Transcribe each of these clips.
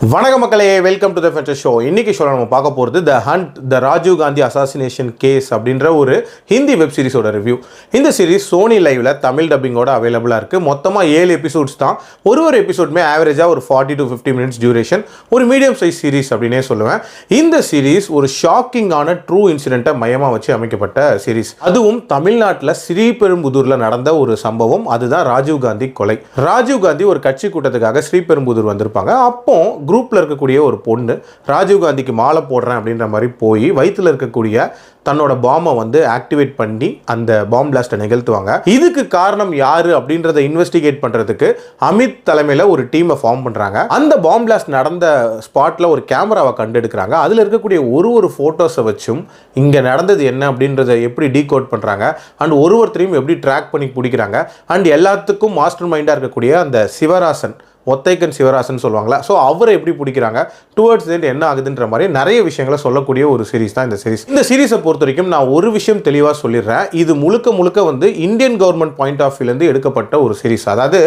வணக்கம் மக்களே, welcome to the fencer show. இன்னைக்கு ஷோவில் நம்ம பார்க்க போகிறது the hunt the Rajiv Gandhi assassination case அப்படின்ற ஒரு ஹிந்தி வெப் சீரிஸோட ரிவ்யூ. இந்த சீரிஸ் சோனி லைவ்ல தமிழ் டப்பிங்கோட அவைலபிளாக இருக்குது. மொத்தமாக 7 எபிசோட்ஸ் தான். ஒரு எபிசோடுமே ஆவரேஜாக ஒரு 40 to 50 மினிட்ஸ் டியூரேஷன். ஒரு மீடியம் சைஸ் சீரிஸ் அப்படின்னே சொல்லுவேன். இந்த சீரிஸ் ஒரு ஷாக்கிங்கான ட்ரூ இன்சிடென்ட்டை மையமாக வச்சு அமைக்கப்பட்ட சீரிஸ். அதுவும் தமிழ்நாட்டில் ஸ்ரீபெரும்புதூரில் நடந்த ஒரு சம்பவம். அதுதான் ராஜீவ் காந்தி கொலை. ராஜீவ் காந்தி ஒரு கட்சி கூட்டத்துக்காக ஸ்ரீபெரும்புதூர் வந்திருப்பாங்க. அப்போ குரூப்பில் இருக்கக்கூடிய ஒரு பொண்ணு ராஜீவ் காந்திக்கு மாலை போடுறேன் அப்படின்ற மாதிரி போய் வயிற்றில் இருக்கக்கூடிய தன்னோட பாம்பை வந்து ஆக்டிவேட் பண்ணி அந்த பாம் பிளாஸ்ட்டை நிகழ்த்துவாங்க. இதுக்கு காரணம் யாரு அப்படின்றத இன்வெஸ்டிகேட் பண்ணுறதுக்கு அமித் தலைமையில் ஒரு டீமை ஃபார்ம் பண்ணுறாங்க. அந்த பாம் பிளாஸ்ட் நடந்த ஸ்பாட்டில் ஒரு கேமராவை கண்டெடுக்கிறாங்க. அதில் இருக்கக்கூடிய ஒரு ஃபோட்டோஸை வச்சும் இங்கே நடந்தது என்ன அப்படின்றத எப்படி டீகோட் பண்ணுறாங்க அண்ட் ஒருத்தரையும் எப்படி ட்ராக் பண்ணி பிடிக்கிறாங்க. அண்ட் எல்லாத்துக்கும் மாஸ்டர் மைண்டாக இருக்கக்கூடிய அந்த சிவராசன், ஒத்தைக்கன் சிவராசன் சொல்லுவாங்களா, ஸோ அவரை எப்படி பிடிக்கிறாங்க, டுவர்ட்ஸ் எண்ட் என்ன ஆகுதுன்ற மாதிரி நிறைய விஷயங்களை சொல்லக்கூடிய ஒரு சீரிஸ் தான் இந்த சீரிஸ். இந்த சீரிஸை பொறுத்த வரைக்கும் நான் ஒரு விஷயம் தெளிவாக சொல்லிடுறேன். இது முழுக்க வந்து இந்தியன் கவர்மெண்ட் பாயிண்ட் ஆஃப் வியூலேருந்து எடுக்கப்பட்ட ஒரு சீரிஸ். அதாவது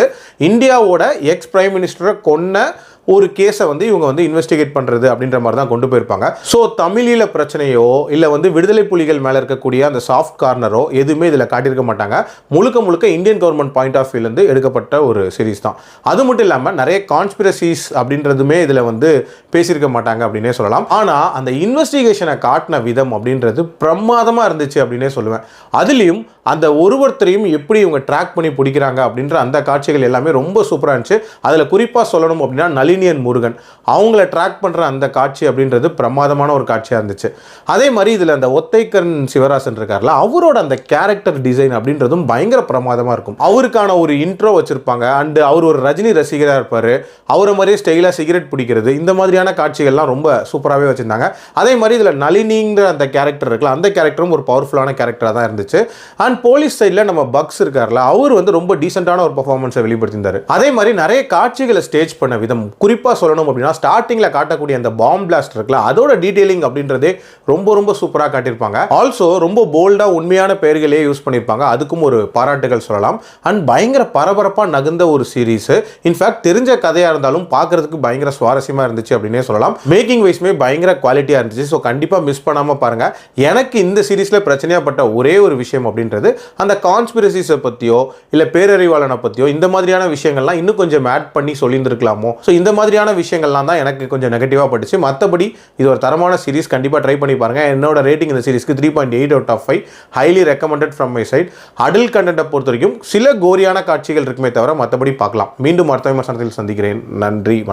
இந்தியாவோட எக்ஸ் பிரைம் மினிஸ்டரை கொன்ன ஒரு கேஸை வந்து இவங்க வந்து இன்வெஸ்டிகேட் பண்ணுறது அப்படின்ற மாதிரி தான் கொண்டு போயிருப்பாங்க. ஸோ தமிழில் பிரச்சனையோ இல்லை வந்து விடுதலை புலிகள் மேலே இருக்கக்கூடிய அந்த சாஃப்ட் கார்னரோ எதுவுமே இதில் காட்டியிருக்க மாட்டாங்க. முழுக்க இந்தியன் கவர்மெண்ட் பாயிண்ட் ஆஃப் வியூலேருந்து எடுக்கப்பட்ட ஒரு சீரிஸ் தான். அது மட்டும் இல்லாமல் நிறைய கான்ஸ்பிரசிஸ் அப்படின்றதுமே இதில் வந்து பேசியிருக்க மாட்டாங்க அப்படின்னே சொல்லலாம். ஆனால் அந்த இன்வெஸ்டிகேஷனை காட்டின விதம் அப்படின்றது பிரமாதமாக இருந்துச்சு அப்படின்னே சொல்லுவேன். அதுலேயும் அந்த ஒருத்தரையும் எப்படி இவங்க ட்ராக் பண்ணி பிடிக்கிறாங்க அப்படின்ற அந்த காட்சிகள் எல்லாமே ரொம்ப சூப்பராக இருந்துச்சு. அதில் குறிப்பாக சொல்லணும் அப்படின்னா நளினியன் முருகன் அவங்கள ட்ராக் பண்ணுற அந்த காட்சி அப்படின்றது பிரமாதமான ஒரு காட்சியாக இருந்துச்சு. அதே மாதிரி இதில் அந்த ஒத்தைக்கன் சிவராசன் இருக்கார்ல, அவரோட அந்த கேரக்டர் டிசைன் அப்படின்றதும் பயங்கர பிரமாதமாக இருக்கும். அவருக்கான ஒரு இன்ட்ரோ வச்சுருப்பாங்க. அண்டு அவர் ஒரு ரஜினி ரசிகராக இருப்பார். அவரை மாதிரியே ஸ்டைலாக சிகரெட் பிடிக்கிறது, இந்த மாதிரியான காட்சிகள்லாம் ரொம்ப சூப்பராகவே வச்சுருந்தாங்க. அதே மாதிரி இதில் நளினிங்கிற அந்த கேரக்டர் இருக்குல்ல, அந்த கேரக்டரும் ஒரு பவர்ஃபுல்லான கேரக்டராக தான் இருந்துச்சு. அண்ட் போலீஸ் சைடில் நம்ம பக்ஸ் இருக்கார்ல, அவர் வந்து ரொம்ப டீசென்டான ஒரு பர்ஃபார்மன்ஸை வெளிப்படுத்தியிருந்தார். அதே மாதிரி நிறைய காட்சிகளை ஸ்டேஜ் பண்ண விதம், குறிப்பாக சொல்லணும் அப்படின்னா ஸ்டார்டிங்கில் காட்டக்கூடிய அந்த பாம் பிளாஸ்ட் இருக்குல்ல, அதோட டீடைலிங் அப்படின்றதே ரொம்ப சூப்பராக காட்டியிருப்பாங்க. ஆல்சோ ரொம்ப போல்டாக உண்மையான பெயர்களே யூஸ் பண்ணியிருப்பாங்க. அதுக்கும் ஒரு பாராட்டுகள் சொல்லலாம். அண்ட் பயங்கர பரபரப்பாக நகுந்த ஒரு சீரீஸ். இன்ஃபேக்ட் தெரிஞ்ச கதையாக இருந்தாலும் பார்க்கறதுக்கு பயங்கர சுவாரஸ்யமாக இருந்துச்சு அப்படின்னே சொல்லலாம். மேக்கிங் வைஸ்மே பயங்கர குவாலிட்டியாக இருந்துச்சு. ஸோ கண்டிப்பாக மிஸ் பண்ணாமல் பாருங்கள். எனக்கு இந்த சீரீஸில் பிரச்சனையாகப்பட்ட ஒரே ஒரு விஷயம் அப்படின்றது அந்த கான்ஸ்பிரசிஸை பற்றியோ இல்லை பேரறிவாளனை பற்றியோ இந்த மாதிரியான விஷயங்கள்லாம் இன்னும் கொஞ்சம் ஆட் பண்ணி சொல்லியிருந்திருக்கலாமோ. ஸோ இந்த மாதிரியான விஷயங்கள்லாம் தான் எனக்கு கொஞ்சம் நெகட்டிவாக பட்டுச்சு. மற்றபடி இது ஒரு தரமான சீரிஸ், கண்டிப்பாக ட்ரை பண்ணி பாருங்கள். என்னோட ரேட்டிங் இந்த சீரிஸ்க்கு 3.8 out of 5, highly recommended from my side. Adult கண்டென்ட்டை பொறுத்த வரைக்கும் சில கோரியான காட்சிகள் இருக்குமே தவிர மற்றபடி பார்க்கலாம். மீண்டும் அடுத்த விமர்சனத்தில் சந்திக்கிறேன். நன்றி, வணக்கம்.